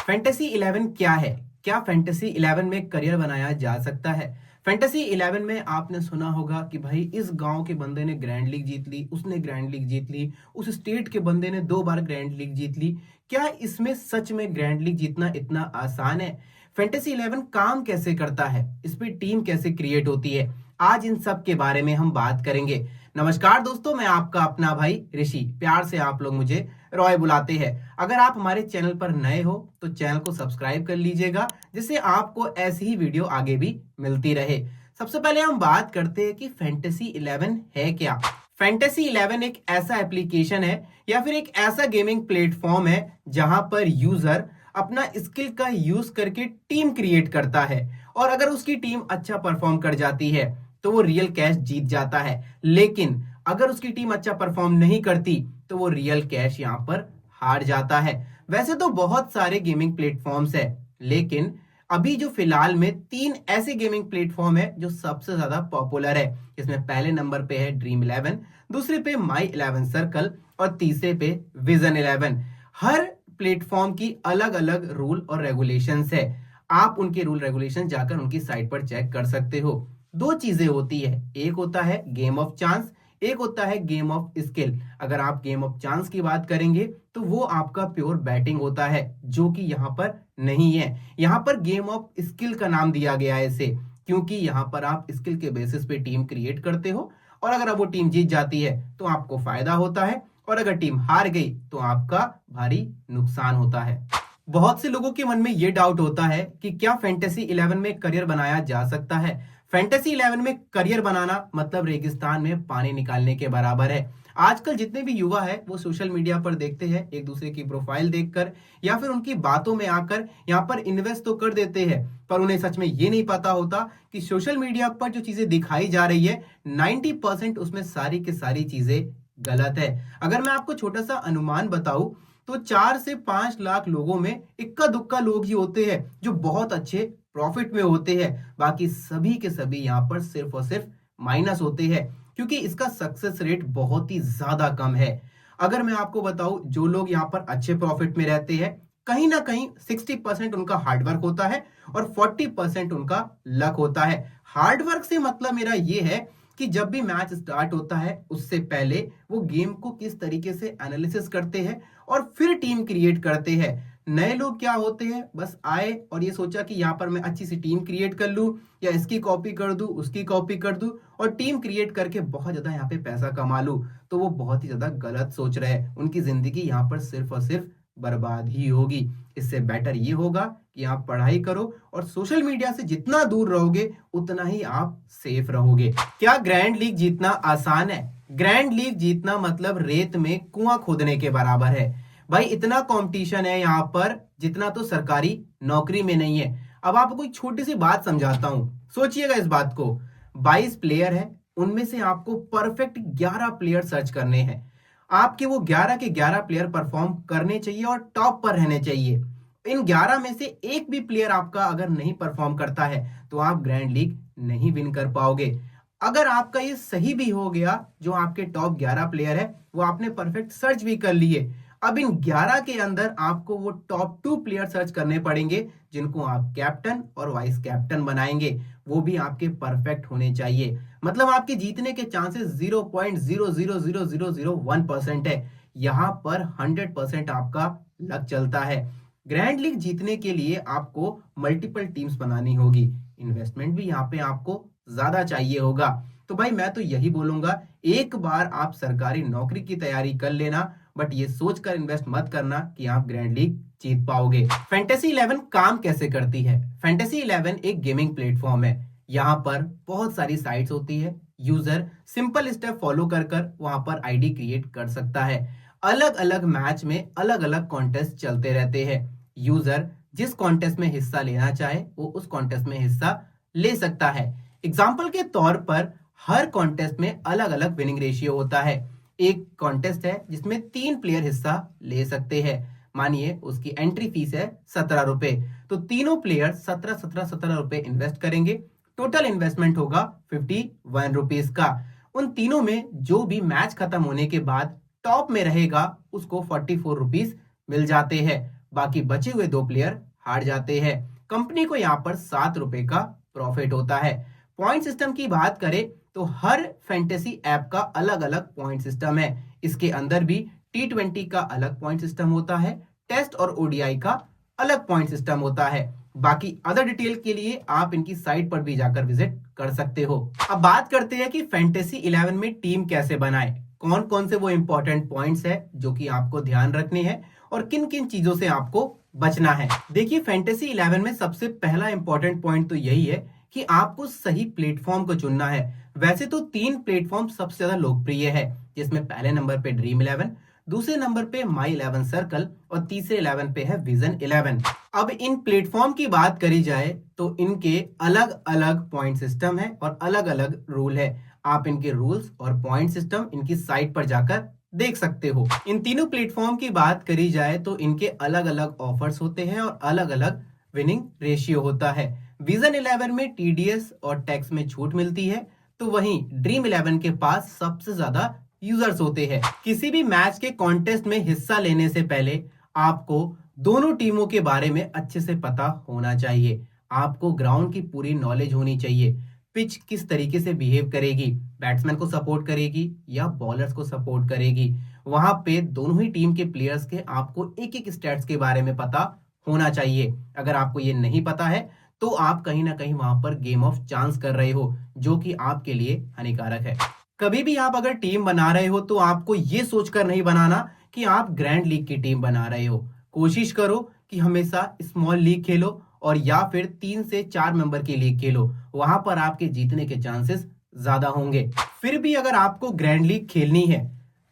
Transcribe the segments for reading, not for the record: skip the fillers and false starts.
Fantasy 11 क्या है? क्या फैंटेसी 11 में करियर बनाया जा सकता है? फैंटेसी 11 में आपने सुना होगा कि भाई इस गांव के बंदे ने ग्रैंड लीग जीत ली, उसने ग्रैंड लीग जीत ली, उस स्टेट के बंदे ने 2 बार ग्रैंड लीग जीत ली। क्या इसमें सच में ग्रैंड लीग जीतना इतना आसान है? फैंटेसी 11 काम कैसे करता है? इस पे टीम कैसे क्रिएट होती है? आज इन सब के बारे में हम बात करेंगे। नमस्कार दोस्तों, मैं आपका अपना भाई ऋषि। प्यार से आप लोग मुझे रॉय बुलाते हैं। अगर आप हमारे चैनल पर नए हो तो चैनल को सब्सक्राइब कर लीजिएगा, जिससे आपको ऐसी ही वीडियो आगे भी मिलती रहे। सबसे पहले हम बात करते हैं कि फैंटेसी 11 है क्या। फैंटेसी 11 एक ऐसा एप्लीकेशन है या फिर एक ऐसा गेमिंग प्लेटफॉर्म है जहां पर यूजर अपना स्किल का यूज करके टीम क्रिएट करता है, और अगर उसकी टीम अच्छा परफॉर्म कर जाती है तो वो रियल कैश जीत जाता है। लेकिन अगर उसकी टीम अच्छा परफॉर्म नहीं करती तो वो रियल कैश यहाँ पर हार जाता है। वैसे तो बहुत सारे गेमिंग प्लेटफॉर्म्स है, लेकिन अभी जो फिलहाल में 3 ऐसे गेमिंग प्लेटफॉर्म है जो सबसे ज्यादा पॉपुलर है। इसमें पहले नंबर पे है ड्रीम 11, दूसरे पे माई 11 सर्कल और तीसरे पे विजन 11। हर प्लेटफॉर्म की अलग अलग रूल और रेगुलेशंस है। आप उनके रूल रेगुलेशन जाकर उनकी साइट पर चेक कर सकते हो। 2 चीजें होती है, एक होता है गेम ऑफ चांस, एक होता है गेम ऑफ स्किल। अगर आप गेम ऑफ चांस की बात करेंगे तो वो आपका प्योर बैटिंग होता है, जो कि यहाँ पर नहीं है। यहाँ पर गेम ऑफ स्किल का नाम दिया गया है इसे, क्योंकि यहाँ पर आप स्किल के बेसिस पे टीम क्रिएट करते हो, और अगर अब वो टीम जीत जाती है तो आपको फायदा होता है, और अगर टीम हार गई तो आपका भारी नुकसान होता है। बहुत से लोगों के मन में ये डाउट होता है कि क्या फैंटेसी 11 में करियर बनाया जा सकता है। फैंटेसी 11 में करियर बनाना मतलब रेगिस्तान में पानी निकालने के बराबर है। आजकल जितने भी युवा है वो सोशल मीडिया पर देखते हैं एक दूसरे की प्रोफाइल देखकर या फिर उनकी बातों में आकर यहाँ पर इन्वेस्ट तो कर देते हैं, पर उन्हें सच में ये नहीं पता होता कि सोशल मीडिया पर जो चीजें दिखाई जा रही है 90% उसमें सारी की सारी चीजें गलत है। अगर मैं आपको छोटा सा अनुमान बताऊं तो 4 से 5 लाख लोगों में इक्का दुक्का लोग ही होते हैं जो बहुत अच्छे प्रॉफिट में होते हैं। बाकी सभी के सभी यहाँ पर सिर्फ और सिर्फ माइनस होते हैं, क्योंकि इसका सक्सेस रेट बहुत ही ज्यादा कम है। अगर मैं आपको बताऊं, जो लोग यहाँ पर अच्छे प्रॉफिट में रहते हैं, कहीं ना कहीं 60% उनका हार्डवर्क होता है और 40% उनका लक होता है। हार्डवर्क से मतलब मेरा ये है कि जब भी मैच स्टार्ट होता है उससे पहले वो गेम को किस तरीके से एनालिसिस करते हैं और फिर टीम क्रिएट करते हैं। नए लोग क्या होते हैं, बस आए और ये सोचा कि यहाँ पर मैं अच्छी सी टीम क्रिएट कर लूं, या इसकी कॉपी कर दूं, उसकी कॉपी कर दूं और टीम क्रिएट करके बहुत ज्यादा यहाँ पे पैसा कमा लूं। तो वो बहुत ही ज्यादा गलत सोच रहे हैं। उनकी जिंदगी यहाँ पर सिर्फ और सिर्फ बर्बाद ही होगी। इससे बेटर ये होगा कि आप पढ़ाई करो और सोशल मीडिया से जितना दूर रहोगे उतना ही आप सेफ रहोगे। क्या ग्रैंड लीग जीतना आसान है? ग्रैंड लीग जीतना मतलब रेत में कुआं खोदने के बराबर है। भाई इतना कंपटीशन है यहाँ पर जितना तो सरकारी नौकरी में नहीं है। अब आपको एक छोटी सी बात समझाता हूं, सोचिएगा इस बात को। 22 प्लेयर है, उनमें से आपको परफेक्ट 11 प्लेयर सर्च करने हैं। आपके वो 11 के 11 प्लेयर परफॉर्म करने चाहिए और टॉप पर रहने चाहिए। इन 11 में से एक भी प्लेयर आपका अगर नहीं परफॉर्म करता है तो आप ग्रैंड लीग नहीं विन कर पाओगे। अगर आपका ये सही भी हो गया, जो आपके टॉप 11 प्लेयर है वो आपने परफेक्ट सर्च भी कर लिए, अब इन 11 के अंदर आपको वो टॉप 2 प्लेयर सर्च करने पड़ेंगे जिनको आप कैप्टन और वाइस कैप्टन बनाएंगे। वो भी आपके परफेक्ट होने चाहिए। मतलब आपके जीतने के चांसेस 0.0000001% है। यहाँ पर 100% आपका लक चलता है। ग्रैंड लीग जीतने के लिए आपको मल्टीपल टीम्स बनानी होगी, इन्वेस्टमेंट भी यहाँ पे आपको ज्यादा चाहिए होगा। तो भाई मैं तो यही बोलूंगा, एक बार आप सरकारी नौकरी की तैयारी कर लेना, बट ये सोचकर इन्वेस्ट मत करना कि आप ग्रैंड लीग जीत पाओगे। फैंटेसी 11 काम कैसे करती है? फैंटेसी 11 एक गेमिंग प्लेटफॉर्म है। यहाँ पर बहुत सारी साइट्स होती है। यूजर सिंपल स्टेप फॉलो कर कर वहां पर आईडी क्रिएट कर सकता है। अलग अलग मैच में अलग अलग कॉन्टेस्ट चलते रहते हैं। यूजर जिस कॉन्टेस्ट में हिस्सा लेना चाहे वो उस कॉन्टेस्ट में हिस्सा ले सकता है। एग्जाम्पल के तौर पर हर कॉन्टेस्ट में अलग अलग विनिंग रेशियो होता है। एक कॉन्टेस्ट है जिसमें 3 प्लेयर हिस्सा ले सकते हैं। मानिए उसकी एंट्री फीस है 17 रुपए, तो तीनों प्लेयर 17 रुपए इन्वेस्ट करेंगे। टोटल इन्वेस्टमेंट होगा 51 रुपीज का। उन तीनों में जो भी मैच खत्म होने के बाद टॉप में रहेगा उसको 44 रुपीज मिल जाते हैं। बाकी बचे हुए 2 प्लेयर हार जाते हैं। कंपनी को यहाँ पर 7 रुपए का प्रॉफिट होता है। पॉइंट सिस्टम की बात करें तो हर फैंटेसी ऐप का अलग अलग पॉइंट सिस्टम है। इसके अंदर भी T20 का अलग पॉइंट सिस्टम होता है, टेस्ट और ओडीआई का अलग पॉइंट सिस्टम होता है। बाकी अदर डिटेल के लिए आप इनकी साइट पर भी जाकर विजिट कर सकते हो। अब बात करते हैं कि फैंटेसी 11 में टीम कैसे बनाए, कौन कौन से वो इंपॉर्टेंट पॉइंट्स है जो कि आपको ध्यान रखने हैं और किन किन चीजों से आपको बचना है। देखिए, फैंटेसी 11 में सबसे पहला इंपॉर्टेंट पॉइंट तो यही है कि आपको सही प्लेटफॉर्म को चुनना है। वैसे तो 3 प्लेटफॉर्म सबसे ज्यादा लोकप्रिय है, जिसमें पहले नंबर पे ड्रीम 11, दूसरे नंबर पे माई 11 सर्कल और तीसरे 11 पे है विजन 11। अब इन प्लेटफॉर्म की बात करी जाए तो इनके अलग अलग पॉइंट सिस्टम है और अलग अलग रूल है। आप इनके रूल्स और पॉइंट सिस्टम इनकी साइट पर जाकर देख सकते हो। इन तीनों प्लेटफॉर्म की बात करी जाए तो इनके अलग अलग ऑफर्स होते हैं और अलग अलग विनिंग रेशियो होता है। विजन 11 में टीडीएस और टैक्स में छूट मिलती है, तो वहीं ड्रीम 11 के पास सबसे ज्यादा यूजर्स होते हैं। किसी भी मैच के कॉन्टेस्ट में हिस्सा लेने से पहले आपको दोनों टीमों के बारे में अच्छे से पता होना चाहिए। आपको ग्राउंड की पूरी नॉलेज होनी चाहिए। पिच किस तरीके से बिहेव करेगी, बैट्समैन को सपोर्ट करेगी या बॉलर्स को सपोर्ट करेगी। वहां पे दोनों ही टीम के प्लेयर्स के आपको एक एक स्टैट्स के बारे में पता होना चाहिए। अगर आपको ये नहीं पता है तो आप कहीं ना कहीं वहां पर गेम ऑफ चांस कर रहे हो, जो कि आपके लिए हानिकारक है। कभी भी आप अगर टीम बना रहे हो तो आपको ये सोचकर नहीं बनाना कि आप ग्रैंड लीग की टीम बना रहे हो। कोशिश करो कि हमेशा स्मॉल लीग खेलो और या फिर 3 से 4 मेंबर की लीग खेलो। वहां पर आपके जीतने के चांसेस ज्यादा होंगे। फिर भी अगर आपको ग्रैंड लीग खेलनी है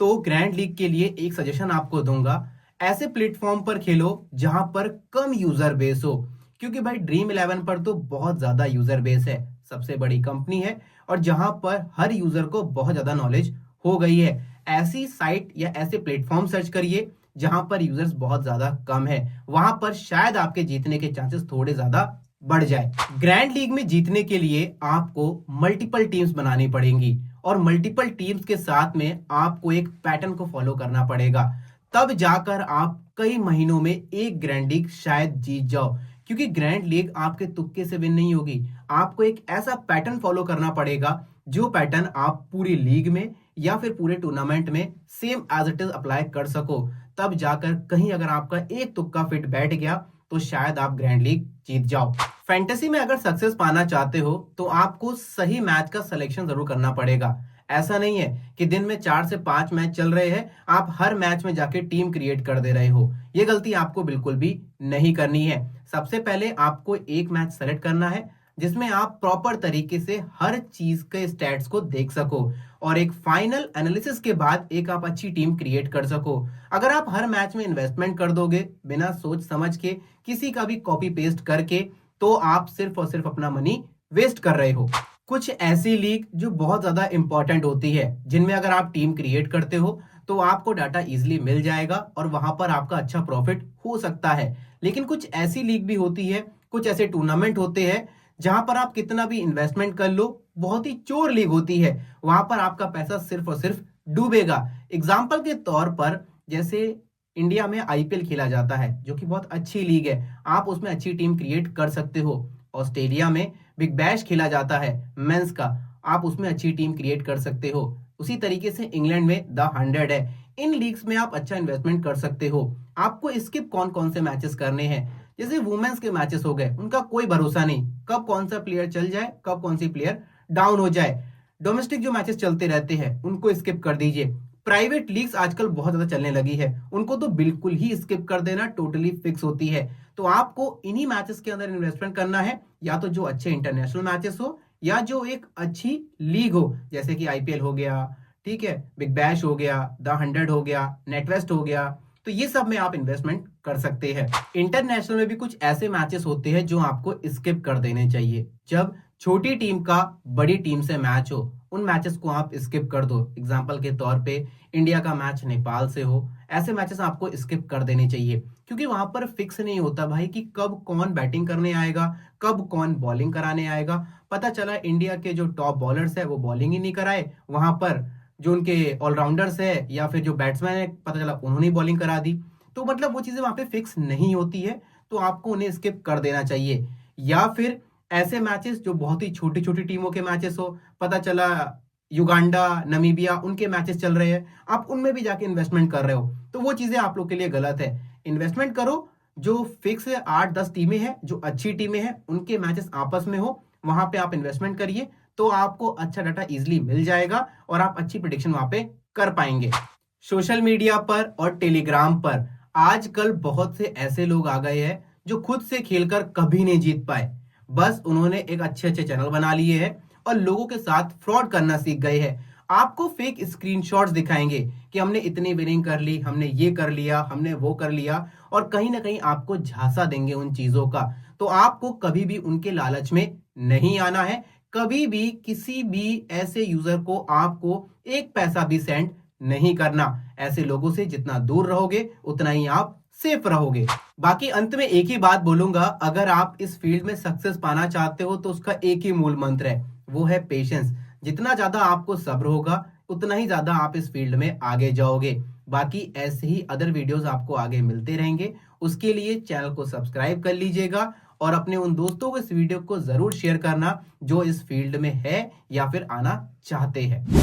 तो ग्रैंड लीग के लिए एक सजेशन आपको दूंगा, ऐसे प्लेटफॉर्म पर खेलो जहां पर कम यूजर बेस हो। क्योंकि भाई ड्रीम 11 पर तो बहुत ज्यादा यूजर बेस है, सबसे बड़ी कंपनी है और जहां पर हर यूजर को बहुत ज्यादा नॉलेज हो गई है। ऐसी साइट या ऐसे प्लेटफॉर्म सर्च करिए जहां पर यूजर्स बहुत ज्यादा कम है। वहां पर शायद आपके जीतने के चांसेस थोड़े ज्यादा बढ़ जाए। ग्रैंड लीग में जीतने के लिए आपको मल्टीपल टीम्स बनानी पड़ेंगी और मल्टीपल टीम्स के साथ में आपको एक पैटर्न को फॉलो करना पड़ेगा। तब जाकर आप कई महीनों में एक ग्रैंड लीग शायद जीत जाओ। क्योंकि ग्रैंड लीग आपके तुक्के से विन नहीं होगी। आपको एक ऐसा पैटर्न फॉलो करना पड़ेगा जो पैटर्न आप पूरी लीग में या फिर पूरे टूर्नामेंट में same as it is apply कर सको। तब जाकर कहीं अगर आपका एक तुक्का फिट बैठ गया तो शायद आप ग्रैंड लीग जीत जाओ। फैंटेसी में अगर सक्सेस पाना चाहते हो तो आपको सही मैच का सिलेक्शन जरूर करना पड़ेगा। ऐसा नहीं है कि दिन में 4 से 5 मैच चल रहे हैं, आप हर मैच में जाके टीम क्रिएट कर दे रहे हो। ये गलती आपको बिल्कुल भी नहीं करनी है। सबसे पहले आपको एक मैच सेलेक्ट करना है जिसमें आप प्रॉपर तरीके से हर चीज के स्टैट्स को देख सको और एक फाइनल एनालिसिस के बाद एक आप अच्छी टीम क्रिएट कर सको। अगर आप हर मैच में इन्वेस्टमेंट कर दोगे बिना सोच समझ के, किसी का भी कॉपी पेस्ट करके, तो आप सिर्फ और सिर्फ अपना मनी वेस्ट कर रहे हो। कुछ ऐसी लीग जो बहुत ज्यादा इंपॉर्टेंट होती है, जिनमें अगर आप टीम क्रिएट करते हो तो आपको डाटा इजीली मिल जाएगा और वहां पर आपका अच्छा प्रॉफिट हो सकता है। लेकिन कुछ ऐसी लीग भी होती है, कुछ ऐसे टूर्नामेंट होते हैं जहां पर आप कितना भी इन्वेस्टमेंट कर लो, बहुत ही चोर लीग होती है, वहां पर आपका पैसा सिर्फ और सिर्फ डूबेगा। एग्जाम्पल के तौर पर जैसे इंडिया में आईपीएल खेला जाता है जो कि बहुत अच्छी लीग है, आप उसमें अच्छी टीम क्रिएट कर सकते हो। ऑस्ट्रेलिया में बिग बैश खेला जाता है मेंस का, आप उसमें अच्छी टीम क्रिएट कर सकते हो। उसी तरीके से इंग्लैंड में द 100 है। इन लीग्स में आप अच्छा इन्वेस्टमेंट कर सकते हो। आपको स्किप कौन कौन से मैचेस करने हैं, जैसे वुमेन्स के मैचेस हो गए, उनका कोई भरोसा नहीं, कब कौन सा प्लेयर चल जाए, कब कौन सी प्लेयर डाउन हो जाए। डोमेस्टिक जो मैचेस चलते रहते हैं उनको स्किप कर दीजिए। प्राइवेट लीग्स आजकल बहुत ज्यादा चलने लगी है, उनको तो बिल्कुल ही स्किप कर देना टोटली फिक्स होती है। तो आपको इन्हीं मैचेस के अंदर इन्वेस्टमेंट करना है, या तो जो अच्छे इंटरनेशनल मैचेस हो या जो एक अच्छी लीग हो, जैसे कि आईपीएल हो गया, ठीक है, बिग बैश हो गया, द 100 हो गया, नेटवेस्ट हो गया। तो ये सब में आप इन्वेस्टमेंट कर सकते हैं। इंटरनेशनल में भी कुछ ऐसे मैचेस होते हैं जो आपको स्किप कर देने चाहिए। जब छोटी टीम का बड़ी टीम से मैच हो, उन मैचेस को आप स्किप कर दो। एग्जांपल के तौर पे इंडिया का मैच नेपाल से हो, ऐसे मैचेस आपको स्किप कर देने चाहिए। क्योंकि वहां पर फिक्स नहीं होता भाई कि कब कौन बैटिंग करने आएगा, कब कौन बॉलिंग कराने आएगा। पता चला इंडिया के जो टॉप बॉलर्स है वो बॉलिंग ही नहीं कराए, वहां पर जो उनके ऑलराउंडर्स है या फिर जो बैट्समैन है, पता चला उन्होंने बॉलिंग करा दी। तो मतलब वो चीजें वहां पे फिक्स नहीं होती है, तो आपको उन्हें स्किप कर देना चाहिए। या फिर ऐसे मैचेस जो बहुत ही छोटी छोटी टीमों के मैचेस हो, पता चला युगांडा, नमीबिया, उनके मैचेस चल रहे हैं, आप उनमें भी जाके इन्वेस्टमेंट कर रहे हो, तो वो चीजें आप लोग के लिए गलत है। इन्वेस्टमेंट करो जो फिक्स है, 8-10 टीमें हैं जो अच्छी टीमें हैं, उनके मैचेस आपस में हो, वहां पे आप इन्वेस्टमेंट करिए, तो आपको अच्छा डाटा इजीली मिल जाएगा और आप अच्छी प्रिडिक्शन वहां पे कर पाएंगे। सोशल मीडिया पर और टेलीग्राम पर आजकल बहुत से ऐसे लोग आ गए हैं जो खुद से खेलकर कभी नहीं जीत पाए, बस उन्होंने एक अच्छे अच्छे चैनल बना लिए हैं और लोगों के साथ फ्रॉड करना सीख गए हैं। आपको फेक स्क्रीनशॉट्स दिखाएंगे कि हमने इतनी विनिंग कर ली, हमने ये कर लिया, हमने वो कर लिया, और कहीं ना कहीं आपको झांसा देंगे उन चीजों का। तो आपको कभी भी उनके लालच में नहीं आना है। कभी भी किसी भी ऐसे यूजर को आपको एक पैसा भी सेंड नहीं करना। ऐसे लोगों से जितना दूर रहोगे उतना ही आप सेफ रहोगे। बाकी अंत में एक ही बात बोलूंगा, अगर आप इस फील्ड में सक्सेस पाना चाहते हो तो उसका एक ही मूल मंत्र है, वो है पेशेंस। जितना ज्यादा आपको सब्र होगा उतना ही ज्यादा आप इस फील्ड में आगे जाओगे। बाकी ऐसे ही अदर वीडियोस आपको आगे मिलते रहेंगे, उसके लिए चैनल को सब्सक्राइब कर लीजिएगा और अपने उन दोस्तों को इस वीडियो को जरूर शेयर करना जो इस फील्ड में है या फिर आना चाहते हैं।